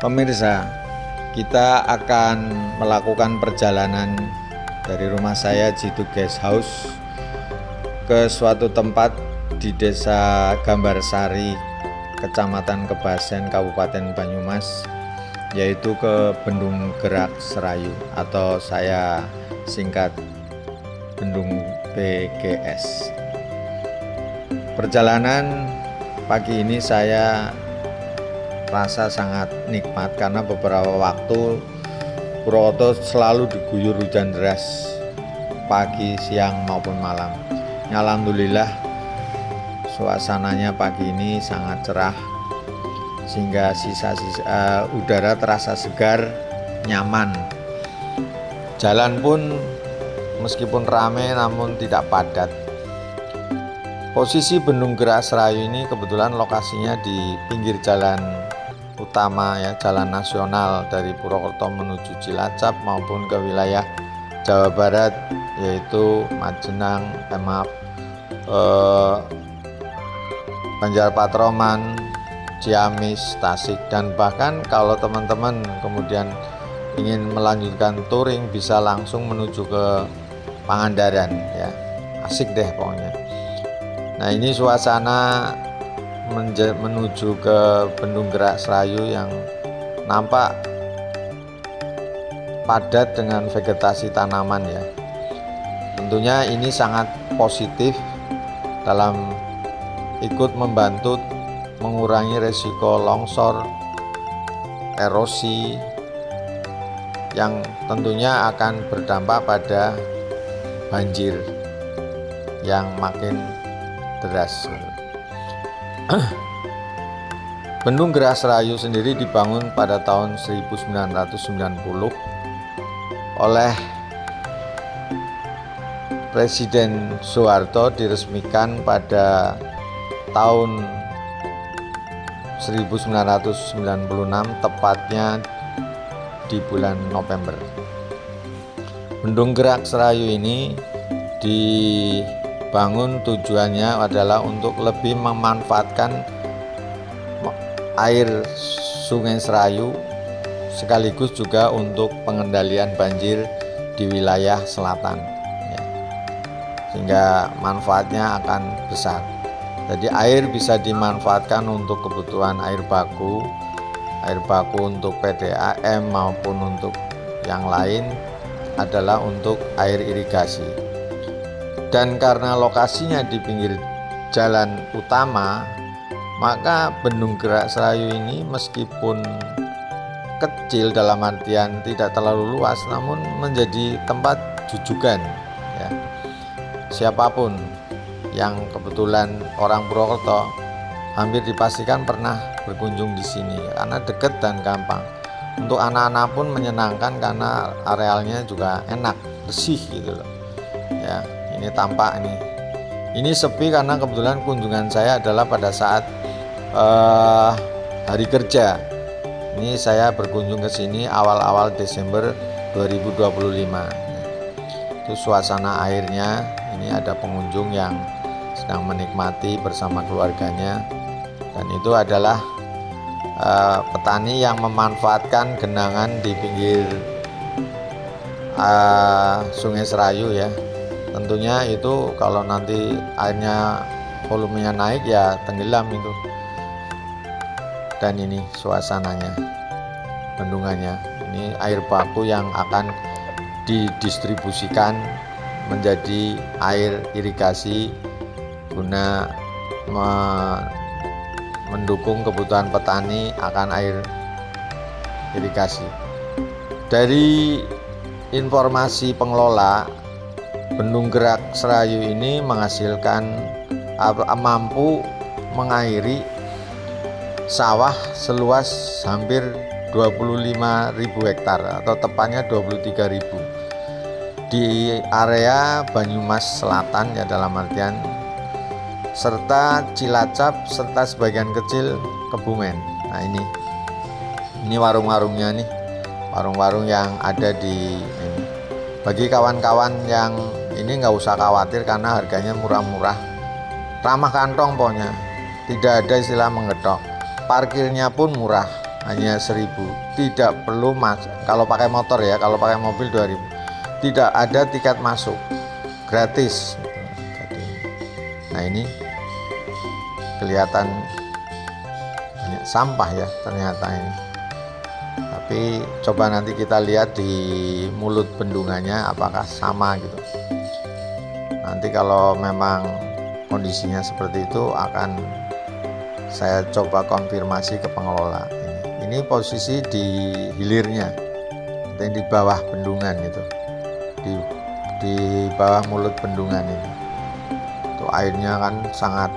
Pemirsa, kita akan melakukan perjalanan dari rumah saya Jitu Guest House ke suatu tempat di Desa Gambarsari, Kecamatan Kebasen, Kabupaten Banyumas, yaitu ke Bendung Gerak Serayu atau saya singkat Bendung BGS. Perjalanan pagi ini saya rasa sangat nikmat karena beberapa waktu Purwokerto selalu diguyur hujan deras pagi, siang maupun malam. Alhamdulillah suasananya pagi ini sangat cerah sehingga sisa-sisa udara terasa segar, nyaman. Jalan pun meskipun ramai namun tidak padat. Posisi Bendung Gerak Serayu ini kebetulan lokasinya di pinggir jalan utama ya, jalan nasional dari Purwokerto menuju Cilacap maupun ke wilayah Jawa Barat, yaitu Majenang, Banjarpatroman, Ciamis, Tasik, dan bahkan kalau teman-teman kemudian ingin melanjutkan touring bisa langsung menuju ke Pangandaran ya. Asik deh pokoknya. Nah, ini suasana menuju ke Bendung Gerak Serayu yang nampak padat dengan vegetasi tanaman ya. Tentunya ini sangat positif dalam ikut membantu mengurangi resiko longsor, erosi yang tentunya akan berdampak pada banjir yang makin deras. Bendung Gerak Serayu sendiri dibangun pada tahun 1990 oleh Presiden Soeharto, diresmikan pada tahun 1996 tepatnya di bulan November. Bendung Gerak Serayu ini dibangun tujuannya adalah untuk lebih memanfaatkan air Sungai Serayu sekaligus juga untuk pengendalian banjir di wilayah selatan ya. Sehingga manfaatnya akan besar. Jadi air bisa dimanfaatkan untuk kebutuhan air baku untuk PDAM maupun untuk yang lain adalah untuk air irigasi. Dan karena lokasinya di pinggir jalan utama, maka Bendung Gerak Serayu ini meskipun kecil dalam artian tidak terlalu luas, namun menjadi tempat jujukan ya. Siapapun yang kebetulan orang Purwokerto hampir dipastikan pernah berkunjung di sini karena dekat dan gampang. Untuk anak-anak pun menyenangkan karena arealnya juga enak, bersih gitu loh. Ya, ini tampak nih. Ini sepi karena kebetulan kunjungan saya adalah pada saat hari kerja. Ini saya berkunjung ke sini awal-awal Desember 2025. Itu suasana airnya, ini ada pengunjung yang sedang menikmati bersama keluarganya, dan itu adalah petani yang memanfaatkan genangan di pinggir Sungai Serayu ya. Tentunya itu kalau nanti airnya volumenya naik ya tenggelam itu. Dan ini suasananya, bendungannya. Ini air baku yang akan didistribusikan menjadi air irigasi guna mendukung kebutuhan petani akan air irigasi. Dari informasi pengelola, Bendung Gerak Serayu ini menghasilkan mampu mengairi sawah seluas hampir 25.000 hektar atau tepatnya 23.000 di area Banyumas Selatan ya, dalam artian serta Cilacap serta sebagian kecil Kebumen. Nah, ini warung-warungnya nih, warung-warung yang ada di ini. Bagi kawan-kawan yang ini nggak usah khawatir karena harganya murah-murah, ramah kantong pokoknya, tidak ada istilah mengetok. Parkirnya pun murah hanya 1.000, tidak perlu kalau pakai motor ya, kalau pakai mobil 2.000, tidak ada tiket masuk, gratis gitu. Jadi, nah ini kelihatan banyak sampah ya ternyata ini, tapi coba nanti kita lihat di mulut bendungannya apakah sama gitu. Nanti kalau memang kondisinya seperti itu akan saya coba konfirmasi ke pengelola. Ini posisi di hilirnya, yang di bawah bendungan itu, di bawah mulut bendungan ini. Itu airnya kan sangat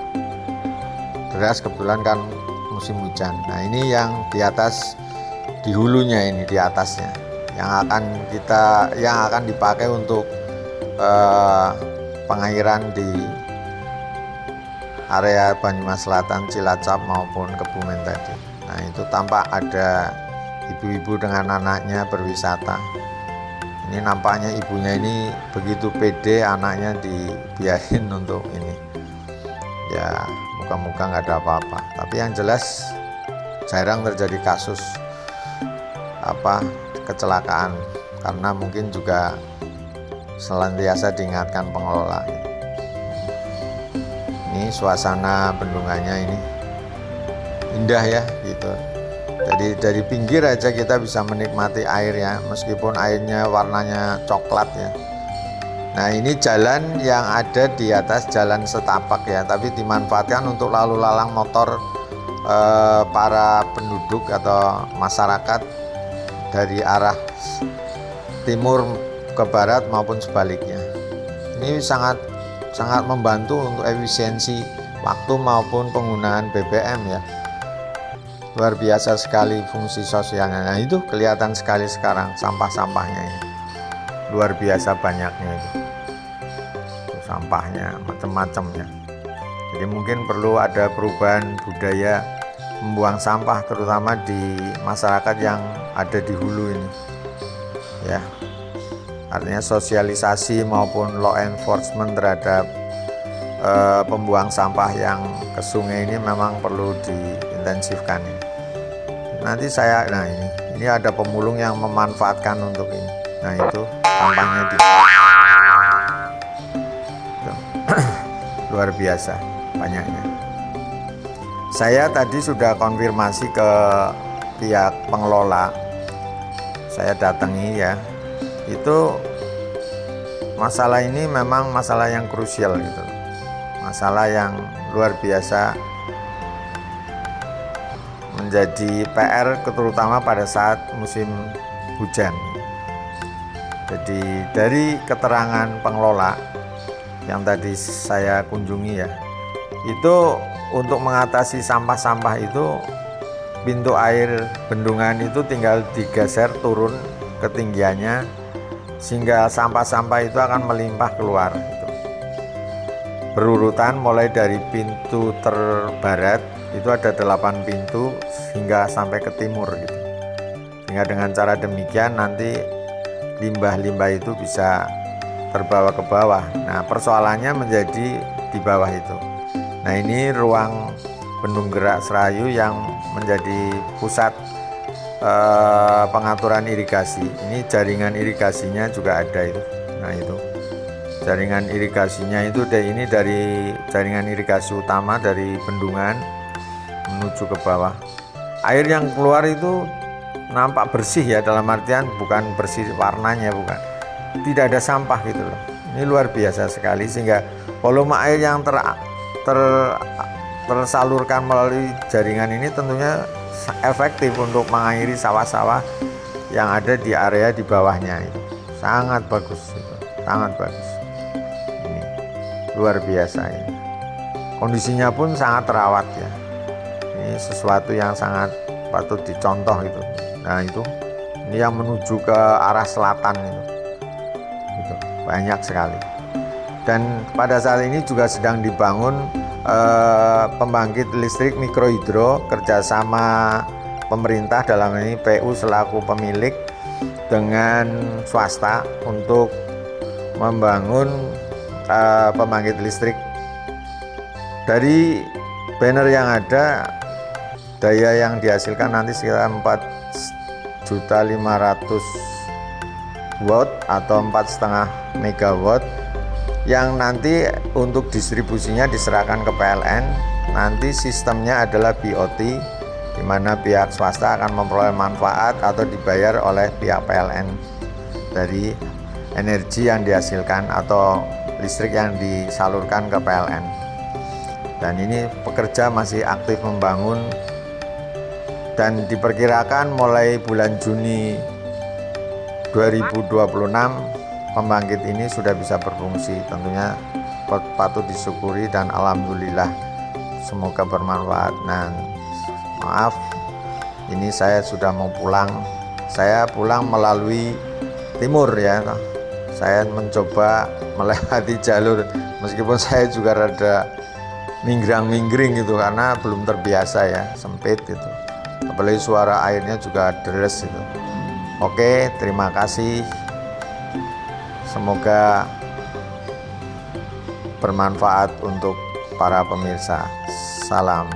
deras, kebetulan kan musim hujan. Nah ini yang di atas, di hulunya ini, di atasnya, yang akan dipakai untuk pengairan di area Banyumas Selatan, Cilacap maupun Kebumen tadi. Nah itu tampak ada ibu-ibu dengan anaknya berwisata. Ini nampaknya ibunya ini begitu pede anaknya dibiarin untuk ini. Ya moga-moga nggak ada apa-apa. Tapi yang jelas jarang terjadi kasus kecelakaan, karena mungkin juga senantiasa diingatkan pengelola. Ini suasana bendungannya ini indah ya gitu. Jadi dari pinggir aja kita bisa menikmati air ya, meskipun airnya warnanya coklat ya. Nah ini jalan yang ada di atas, jalan setapak ya, tapi dimanfaatkan untuk lalu lalang motor para penduduk atau masyarakat dari arah timur ke barat maupun sebaliknya. Ini sangat membantu untuk efisiensi waktu maupun penggunaan BBM ya. Luar biasa sekali fungsi sosialnya. Nah itu kelihatan sekali sekarang sampah-sampahnya ini, luar biasa banyaknya itu sampahnya, macam-macamnya. Jadi mungkin perlu ada perubahan budaya membuang sampah, terutama di masyarakat yang ada di hulu ini ya. Artinya sosialisasi maupun law enforcement terhadap pembuang sampah yang ke sungai ini memang perlu diintensifkan ini. Nanti ini ada pemulung yang memanfaatkan untuk ini. Nah itu sampahnya luar biasa banyaknya. Saya tadi sudah konfirmasi ke pihak pengelola, saya datangi ya. Itu masalah ini memang masalah yang krusial gitu, masalah yang luar biasa menjadi PR, terutama pada saat musim hujan. Jadi dari keterangan pengelola yang tadi saya kunjungi ya, itu untuk mengatasi sampah-sampah itu pintu air bendungan itu tinggal digeser turun ketinggiannya, sehingga sampah-sampah itu akan melimpah keluar gitu. Berurutan mulai dari pintu terbarat itu ada 8 pintu hingga sampai ke timur gitu. Sehingga dengan cara demikian nanti limbah-limbah itu bisa terbawa ke bawah. Nah persoalannya menjadi di bawah itu. Nah ini ruang Bendung Gerak Serayu yang menjadi pusat pengaturan irigasi. Ini jaringan irigasinya juga ada itu. Nah itu jaringan irigasinya itu ini dari jaringan irigasi utama dari bendungan menuju ke bawah. Air yang keluar itu nampak bersih ya, dalam artian bukan bersih warnanya, bukan, tidak ada sampah gitu loh. Ini luar biasa sekali, sehingga volume air yang tersalurkan melalui jaringan ini tentunya efektif untuk mengairi sawah-sawah yang ada di area di bawahnya. Itu sangat bagus itu, sangat bagus. Ini luar biasa ini. Kondisinya pun sangat terawat ya. Ini sesuatu yang sangat patut dicontoh itu. Nah itu, ini yang menuju ke arah selatan itu banyak sekali. Dan pada saat ini juga sedang dibangun pembangkit listrik mikrohidro kerjasama pemerintah, dalam ini PU selaku pemilik dengan swasta, untuk membangun pembangkit listrik. Dari banner yang ada daya yang dihasilkan nanti sekitar 4.500.000 watt atau 4,5 megawatt, yang nanti untuk distribusinya diserahkan ke PLN. Nanti sistemnya adalah BOT, di mana pihak swasta akan memperoleh manfaat atau dibayar oleh pihak PLN dari energi yang dihasilkan atau listrik yang disalurkan ke PLN. Dan ini pekerja masih aktif membangun, dan diperkirakan mulai bulan Juni 2026 pembangkit ini sudah bisa berfungsi. Tentunya patut disyukuri dan alhamdulillah, semoga bermanfaat. Nah, maaf, ini saya sudah mau pulang. Saya pulang melalui timur ya. Saya mencoba melewati jalur, meskipun saya juga rada minggrang-minggring gitu karena belum terbiasa ya, sempit gitu. Apalagi suara airnya juga deres itu. Oke, terima kasih. Semoga bermanfaat untuk para pemirsa. Salam.